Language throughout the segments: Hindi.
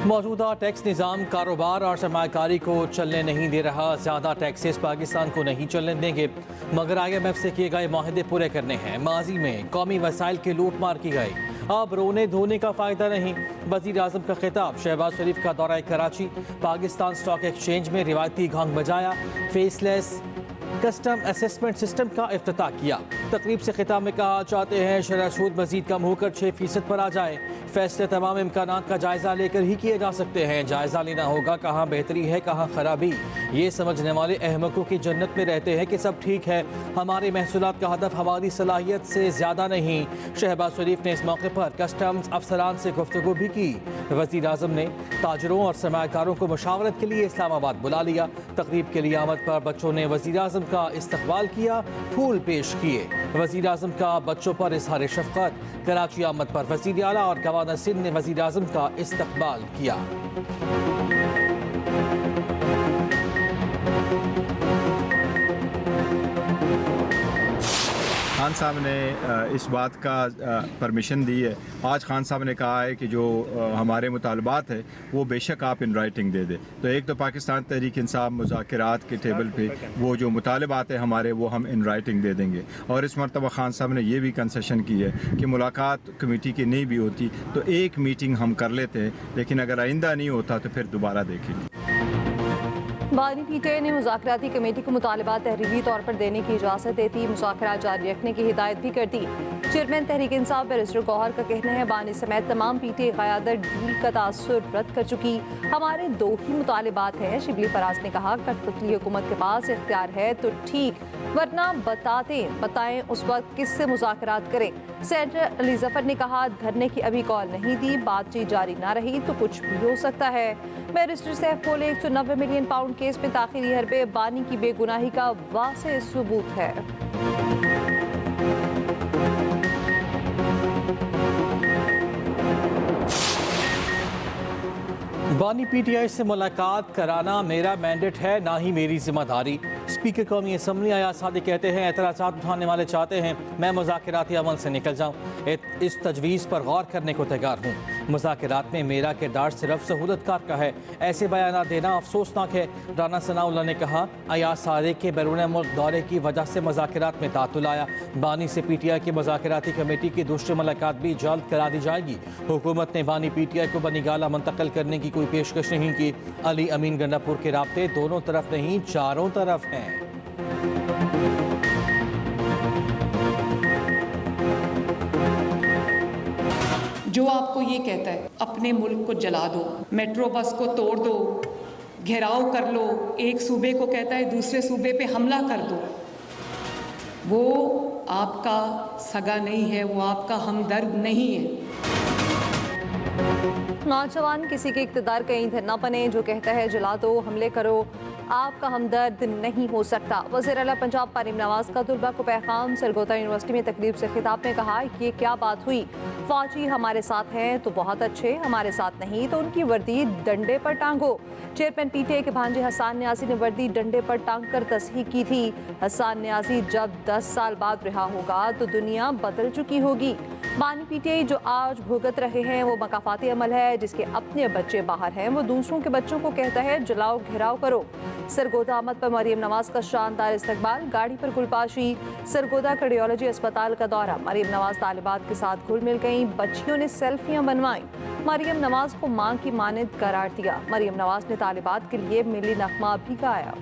मौजूदा टैक्स निज़ाम कारोबार और सरमाकारी को चलने नहीं दे रहा। ज़्यादा टैक्सेस पाकिस्तान को नहीं चलने देंगे, मगर IMF से किए गए माहिदे पूरे करने हैं। माजी में कौमी वसाइल की लूट मार की गई, अब रोने धोने का फ़ायदा नहीं। वज़ीर आज़म का खिताब। शहबाज शरीफ का दौरा कराची। पाकिस्तान स्टॉक एक्सचेंज में रिवायती घोंघ बजाया। फेसलेस कस्टम असेसमेंट सिस्टम का इफ्तिताह किया। तकरीब से खिताब में कहा, चाहते हैं शरह सूद मजीद कम होकर 6% पर आ जाए। फैसले तमाम इम्कानात का जायज़ा लेकर ही किए जा सकते हैं। जायज़ा लेना होगा कहाँ बेहतरी है कहाँ खराबी। ये समझने वाले अहमकों की जन्नत में रहते हैं कि सब ठीक है। हमारे महसूलात का हदफ हमारी सलाहियत से ज़्यादा नहीं। शहबाज शरीफ ने इस मौके पर कस्टम्स अफसरान से गुफ्तगू भी की। वज़ीर आज़म ने ताजरों और सरमायाकारों को मुशावरत के लिए इस्लामाबाद बुला लिया। तकरीब के लिए आमद पर बच्चों ने वज़ीर आज़म का इस्तकबाल किया, फूल पेश किए। वज़ीर आज़म का बच्चों पर इज़हार शफ़क़त। कराची आमद पर वज़ीर आला और गवर्नर सिंध ने वज़ीर आज़म का इस्तकबाल किया। खान साहब ने इस बात का परमिशन दी है। आज खान साहब ने कहा है कि जो हमारे मुतालबात है वो बेशक आप इन राइटिंग दे दे। तो एक तो पाकिस्तान तहरीक इंसाफ मुज़ाकरात के टेबल पे वो जो मुतालबात है हमारे वो हम इन राइटिंग दे देंगे। और इस मरतबा खान साहब ने ये भी कंसेशन की है कि मुलाकात कमेटी की नहीं भी होती तो एक मीटिंग हम कर लेते हैं, लेकिन अगर आइंदा नहीं होता तो फिर दोबारा देखेंगे। बानी पीटीआई ने मुज़ाकराती कमेटी को मुतालबात तहरीरी तौर पर देने की इजाज़त देती, मुज़ाकरात जारी रखने की हिदायत भी करती। चेयरमैन तहरीक इंसाफ बैरिस्टर गौहर का कहना है, बानी समेत तमाम पीटीआई क़यादत डील का तासुर रद्द कर चुकी। हमारे दो ही मुतालबात हैं। शिबली फराज ने कहा, कठपुतली हुकूमत के पास इख्तियार है तो ठीक, वरना बताएं उस वक्त किससे मुज़ाकरात करें। सेनेटर अली जफर ने कहा, धरने की अभी कॉल नहीं दी, बातचीत जारी ना रही तो कुछ भी हो सकता है। बैरिस्टर सैफ बोले, 190 मिलियन पाउंड केस में ताख़ीरी हरबे बानी की बेगुनाही का वाज़ेह सबूत है। बानी पीटीआई से मुलाकात कराना मेरा मैंडेट है, ना ही मेरी जिम्मेदारी। स्पीकर कौमी असम्बली अयाज सादिक कहते हैं, एतराज़ात उठाने वाले चाहते हैं मैं मुज़ाकराती अमल से निकल जाऊँ। इस तजवीज़ पर गौर करने को तैयार हूँ। मुज़ाकरात में मेरा किरदार सिर्फ सहूलतकार का है, ऐसे बयान देना अफसोसनाक है। राना सनाउल्लाह ने कहा, अयाज सादिक के बैरून मुल्क दौरे की वजह से मुज़ाकरात में तातुल आया। बानी से पीटीआई की मुज़ाकराती कमेटी की दूसरी मुलाकात भी जल्द करा दी जाएगी। हुकूमत ने बानी पीटीआई को बनीगाला मुंतकिल करने की कोई पेशकश नहीं की। अली अमीन गंडापुर के राब्ते दोनों तरफ नहीं चारों तरफ हैं। जो आपको ये कहता है अपने मुल्क को जला दो, मेट्रो बस को तोड़ दो, घेराव कर लो, एक सूबे को कहता है दूसरे सूबे पे हमला कर दो, वो आपका सगा नहीं है, वो आपका हमदर्द नहीं है। नौजवान किसी के इक़्तिदार का ईंधन न बने, जो कहता है जला दो, हमले करो, आपका हमदर्द नहीं हो सकता। वज़ीर आला पंजाब मरीम नवाज़ का तुलबा को पैगाम। सरगोदा यूनिवर्सिटी में तकरीब से खिताब में कहा, ये क्या बात हुई, फौजी हमारे साथ हैं तो बहुत अच्छे, हमारे साथ नहीं तो उनकी वर्दी डंडे पर टांगो। चेयरमैन पीटीआई के भांजे हसन न्याजी ने वर्दी डंडे पर टांग कर तस्हीह की थी। हसन न्याजी जब 10 साल बाद रिहा होगा तो दुनिया बदल चुकी होगी। बानी पीटीआई जो आज भुगत रहे हैं वो मकाफाती अमल है। जिसके अपने बच्चे बाहर हैं वो दूसरों के बच्चों को कहता है जलाओ घेराव करो। सरगोदा आमद पर मरीम नवाज का शानदार इस्तकबाल, गाड़ी पर गुलपाशी। सरगोदा कार्डियोलॉजी अस्पताल का दौरा, मरीम नवाज तालिबात के साथ घुल मिल गईं। बच्चियों ने सेल्फियां बनवाईं। मरीम नवाज को मां की मानद करार दिया। मरीम नवाज ने तालिबात के लिए मिली नगमा भी गाया।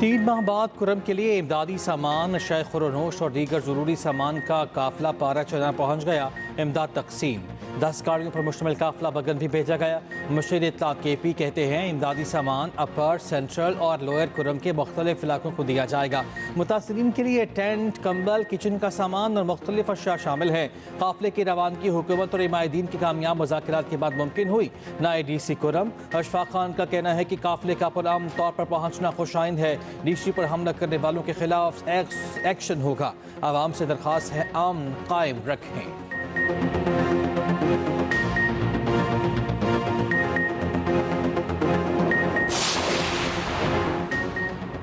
3 माह बाद कुरम के लिए इमदादी सामान, शय खुरनोश और दीगर ज़रूरी सामान का काफिला पारा चना पहुँच गया। इमदाद तकसीम, 10 गाड़ियों पर मुश्तमिल काफिला बगन भी भेजा गया। मुशीर इत्तलात KP कहते हैं, इमदादी सामान अपर, सेंट्रल और लोअर कुरम के मुख्तलिफ इलाकों को दिया जाएगा। मुतासरीन के लिए टेंट, कंबल, किचन का सामान और मुख्तलिफ अशिया शामिल है। काफिले की रवानगी हुकूमत और इमायदीन की कामयाब मुज़ाकरात के बाद मुमकिन हुई। नाए DC कुरम अशफाक खान का कहना है कि काफिले का पुरअमन तौर पर पहुँचना खुशाइंद है। DC पर हमला करने वालों के खिलाफ एक्शन होगा। आवाम से दरख्वास्त है अमन कायम रखें।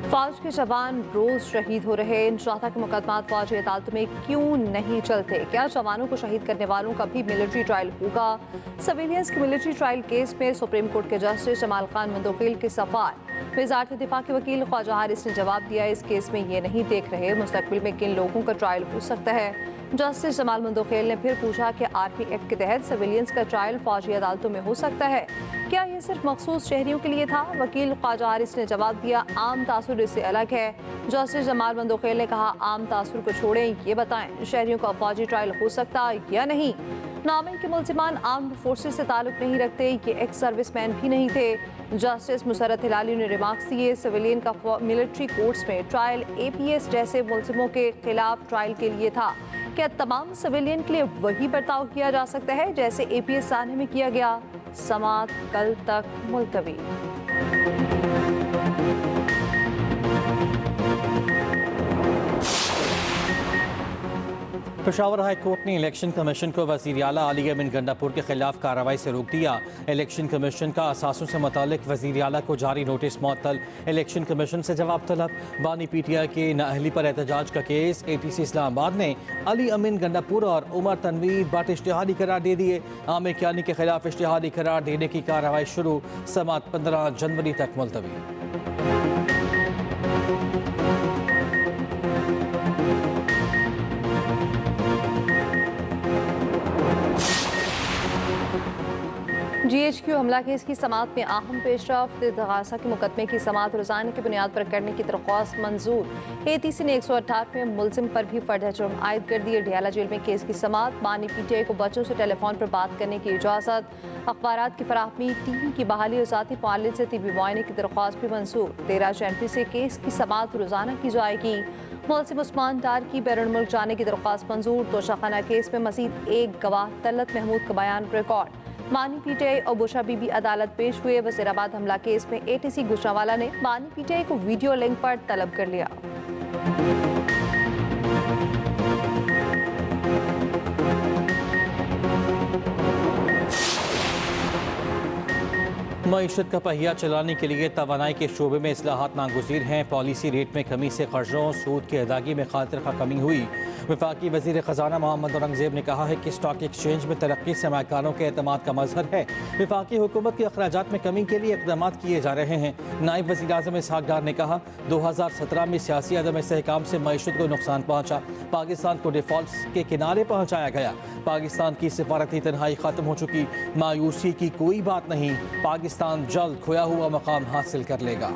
फौज के जवान रोज शहीद हो रहे, इन शहादा के मुकदमात फौजी अदालतों में क्यों नहीं चलते? क्या जवानों को शहीद करने वालों का भी मिलिट्री ट्रायल होगा? सिविलियंस के मिलिट्री ट्रायल केस में सुप्रीम कोर्ट के जस्टिस जमाल खान मंदोखेल के सवाल वजारत दिफा के वकील ख्वाजा हारिस ने जवाब दिया, इस केस में ये नहीं देख रहे मुस्तकबिल में किन लोगों का ट्रायल हो सकता है। जस्टिस जमाल मंदोखेल ने फिर पूछा कि आर्मी एक्ट के तहत सिविलियंस का ट्रायल फौजी अदालतों में हो सकता है, क्या ये सिर्फ मखसूस शहरियों के लिए था? वकील ख्वाजा हारिस ने जवाब दिया, आम तासुर इससे अलग है। जस्टिस जमाल मंदोखेल ने कहा, आम तासुर को छोड़ें, ये बताएं शहरियों का फौजी ट्रायल हो सकता या नहीं? नामे के मुल्जिमान आर्म्ड फोर्सेस से ताल्लुक नहीं रखते, ये एक्स सर्विसमैन भी नहीं थे। जस्टिस मुसरत हिलाली ने रिमार्क्स दिए, सिविलियन का मिलिट्री कोर्ट्स में ट्रायल APS जैसे मुल्जिमों के खिलाफ ट्रायल के लिए था। क्या तमाम सिविलियन के लिए वही बर्ताव किया जा सकता है जैसे APS साने में किया गया? समाअत कल तक मुलतवी। पेशावर हाई कोर्ट ने इलेक्शन कमीशन को वज़ीर आला अली अमीन गंडापुर के खिलाफ कार्रवाई से रोक दिया। इलेक्शन कमीशन का असासों से मुतालिक वज़ीर आला को जारी नोटिस मुअत्तल, इलेक्शन कमीशन से जवाब तलब। बानी PTI के नाअहली पर एहतजाज का केस ATC इस्लामाबाद ने अली अमीन गंडापुर और उमर तनवीर बट इश्तिहारी करार दे दिए। आमिर कियानी के खिलाफ इश्तिहारी करार देने की कार्रवाई शुरू, समाअत 15 जनवरी तक मुलतवी। GHQ हमला केस की समाअत में अहम पेशरफ्त, इस्तग़ासा के मुकदमे की समाअत रोजाना की बुनियाद पर करने की दरख्वास्त मंजूर। ATC ने 118वें मुल्जिम पर भी फर्द जुर्म आयद कर दिए। डियाला जेल में केस की समाअत, बानी PTI को बच्चों से टेलीफोन पर बात करने की इजाज़त, अखबारात की फराहमी, TV की बहाली और ज़ाती मुआलिज से TV मुआयने की दरख्वास्त भी मंजूर। 13 जनवरी से केस की समाअत रोजाना की जाएगी। मुल्जिम उस्मान डार की बैरून मुल्क जाने की दरख्वास्त मंजूर। तोशाखाना केस में मजीद एक गवाह तलत महमूद का बयान रिकॉर्ड। बानी PTI और बुशरा बीबी अदालत पेश हुए। वज़ीराबाद हमला केस में ATC गुजरांवाला ने बानी PTI को वीडियो लिंक पर तलब कर लिया। मईशत का पहिया चलाने के लिए तवानाई के शोबे में इस्लाहात नागुज़ीर हैं। पॉलिसी रेट में कमी से कर्जों सूद की अदायगी में खातिर का कमी हुई। वफाकी वज़ीर ख़जाना मोहम्मद औरंगज़ेब ने कहा है कि स्टॉक एक्सचेंज में तरक्की सरमायाकारों के एतमाद का मजहर है। वफाकी हुकूमत के अखराजात में कमी के लिए इक़दाम किए जा रहे हैं। नायब वज़ीर आज़म इसहाक़ डार ने कहा, 2017 में सियासी अदम इस्तेहकाम से मईशत को नुकसान पहुँचा, पाकिस्तान को डिफ़ॉल्ट के किनारे पहुँचाया गया। पाकिस्तान की सिफारती तन्हाई ख़त्म हो चुकी, मायूसी की कोई बात नहीं, पाकिस्तान जल्द खोया हुआ मकाम हासिल कर लेगा।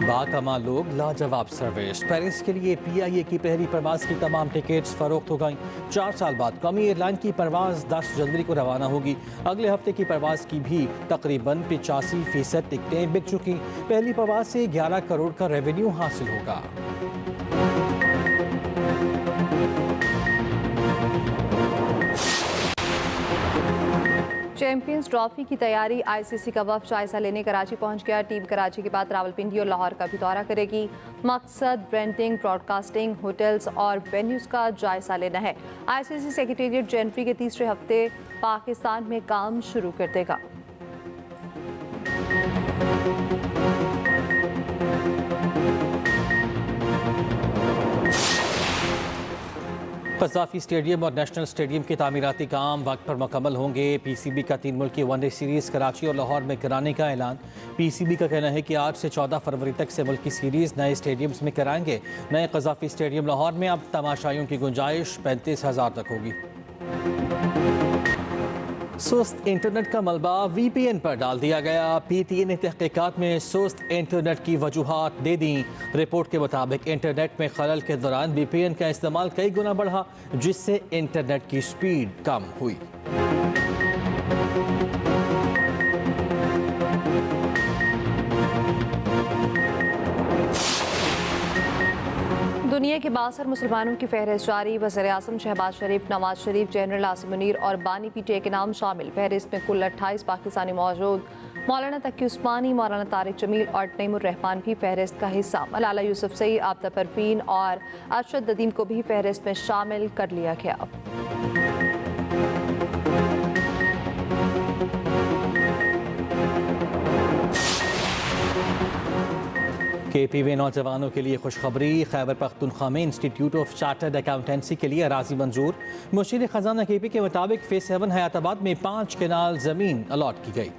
बाकमाल लोग, लाजवाब सर्विस। पेरिस के लिए PIA की पहली परवाज़ की तमाम टिकट्स फ़रोख्त हो गईं। 4 साल बाद कौमी एयरलाइन की परवाज़ 10 जनवरी को रवाना होगी। अगले हफ्ते की परवाज़ की भी तकरीबन 85% टिकटें बिक चुकी। पहली परवाज़ से 11 करोड़ का रेवेन्यू हासिल होगा। चैंपियंस ट्रॉफी की तैयारी, ICC का वफ़द जायजा लेने कराची पहुंच गया। टीम कराची के बाद रावलपिंडी और लाहौर का भी दौरा करेगी। मकसद ब्रांडिंग, ब्रॉडकास्टिंग, होटल्स और वेन्यूज़ का जायजा लेना है। ICC सेक्रेटेरिएट जनवरी के तीसरे हफ्ते पाकिस्तान में काम शुरू कर देगा। क़ज़ाफ़ी स्टेडियम और नेशनल स्टेडियम के तामीराती काम वक्त पर मुकम्मल होंगे। PCB का 3 मुल्की वनडे सीरीज़ कराची और लाहौर में कराने का ऐलान। PCB का कहना है कि 8 से 14 फरवरी तक से मुल्क की सीरीज़ नए स्टेडियम्स में कराएंगे। नए क़ज़ाफ़ी स्टेडियम लाहौर में अब तमाशाइयों की गुंजाइश 35,000 तक होगी। सुस्त इंटरनेट का मलबा VPN पर डाल दिया गया। PTI ने तहकीकात में सुस्त इंटरनेट की वजूहात दे दी। रिपोर्ट के मुताबिक इंटरनेट में खलल के दौरान VPN का इस्तेमाल कई गुना बढ़ा, जिससे इंटरनेट की स्पीड कम हुई। दुनिया के 62 मुसलमानों की फहरिस्त जारी। वज़ीर आज़म शहबाज शरीफ, नवाज शरीफ, जनरल आसिम मुनीर और बानी PTI के नाम शामिल। फहरिस्त में कुल 28 पाकिस्तानी मौजूद। मौलाना तकी उस्मानी, मौलाना तारिक जमील और तैमूर रहमान भी फहरिस्त का हिस्सा। मलाला यूसुफजई, आबदा परवीन और अरशद नदीम को भी फहरिस्त में शामिल कर लिया गया। KP में नौजवानों के लिए खुशखबरी। खैबर पख्तूनख्वा में इंस्टीट्यूट ऑफ चार्टर्ड अकाउंटेंसी के लिए अराजी मंजूर। मुशीर खजाना KP के मुताबिक फेज 7 हयाताबाद में 5 केनाल जमीन अलॉट की गई।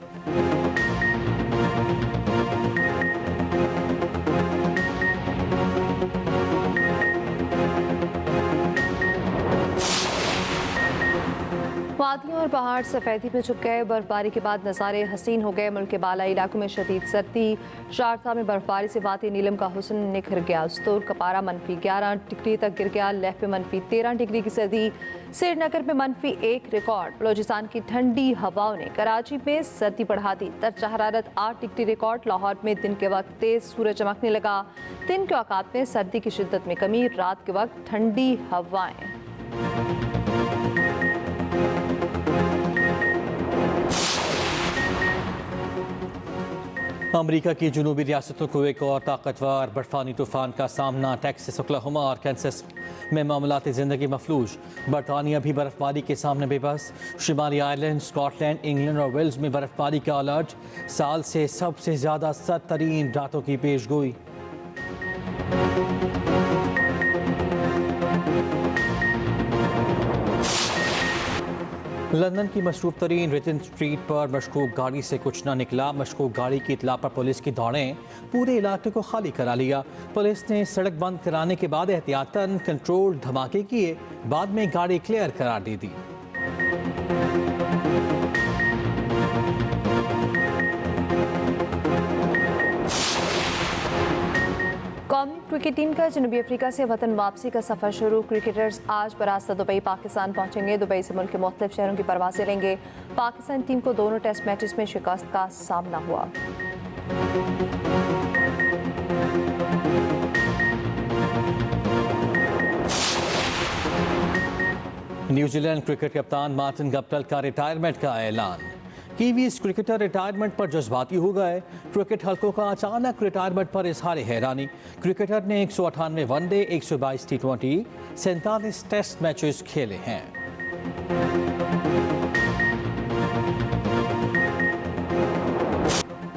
वादियाँ और पहाड़ सफ़ेदी में छुप गए। बर्फबारी के बाद नज़ारे हसीन हो गए। मुल्क के बालाई इलाकों में शदीद सर्दी। शारजा में बर्फबारी से वादी नीलम का हुस्न निखर गया। स्तूर का पारा -11 डिग्री तक गिर गया। लेह पे -13 डिग्री की सर्दी। श्रीनगर में -1 रिकॉर्ड। बलोचिस्तान की ठंडी हवाओं ने कराची में सर्दी बढ़ा दी। दर्जा हरारत 8 डिग्री रिकॉर्ड। लाहौर में दिन के वक्त तेज सूरज चमकने लगा। दिन के औकात में सर्दी की शिद्दत में कमी। रात के वक्त ठंडी हवाएं। अमरीका की जनूबी रियासतों को एक और ताकतवर बर्फानी तूफान का सामना। टेक्सास, ओक्लाहोमा और कैंसस में मामलात ज़िंदगी मफलूज। बरतानिया भी बर्फबारी के सामने बेबस। शुमाली आयरलैंड, स्कॉटलैंड, इंग्लैंड और वेल्स में बर्फबारी का अलर्ट। साल से सबसे ज़्यादा सर्द तरीन रातों की पेशगोई। लंदन की मशरूफ तरीन रिटन स्ट्रीट पर मशकूक गाड़ी से कुछ न निकला। मशकूक गाड़ी की इतला पर पुलिस की दौड़ें पूरे इलाके को खाली करा लिया। पुलिस ने सड़क बंद कराने के बाद एहतियातन कंट्रोल धमाके किए। बाद में गाड़ी क्लियर करार दे दी। कौमी क्रिकेट टीम का जनूबी अफ्रीका से वतन वापसी का सफ़र शुरू। क्रिकेटर्स आज बरास्ता दुबई पाकिस्तान पहुंचेंगे। दुबई से मुल्क के मुख्तलिफ शहरों की परवाज़ें लेंगे। पाकिस्तान टीम को दोनों टेस्ट मैचेस में शिकस्त का सामना हुआ। न्यूजीलैंड क्रिकेट कप्तान मार्टिन गप्टिल का रिटायरमेंट का ऐलान। कीवीज क्रिकेटर रिटायरमेंट पर जज्बाती हो गए। क्रिकेट हल्कों का अचानक रिटायरमेंट पर इजहार हैरानी। क्रिकेटर ने 198 वनडे, 122 T20, 47 टेस्ट मैचेस खेले हैं।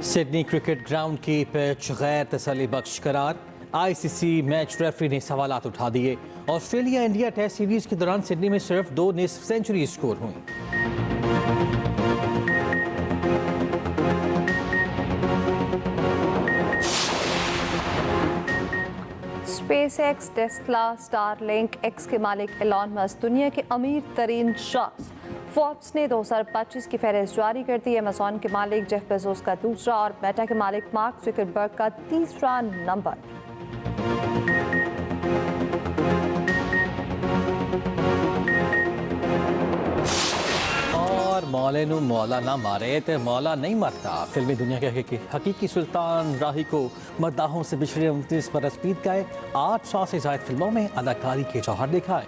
सिडनी क्रिकेट ग्राउंड की पिच गैर तसल्ली बख्श करार। ICC मैच रेफरी ने सवालात उठा दिए। ऑस्ट्रेलिया इंडिया टेस्ट सीरीज के दौरान सिडनी में सिर्फ 2 निस्फ सेंचुरी स्कोर हुई। स्पेसएक्स, टेस्ला, स्टारलिंक, एक्स के मालिक एलॉन मस्क दुनिया के अमीर तरीन शख्स। फोर्ब्स ने 2025 की फहरिस्त जारी कर दी। अमेजॉन के मालिक जेफ बेजोस का दूसरा और मेटा के मालिक मार्क जुकरबर्ग का तीसरा नंबर। और मौले नु मौला ना मारे तो मौला नहीं मरता। फिल्मी दुनिया के हकीकी सुल्तान राही को मद्दाहों से बिछड़े 29 बरस बीत गए। 800 से ज़ायद फिल्मों में अदाकारी के जौहर दिखाए।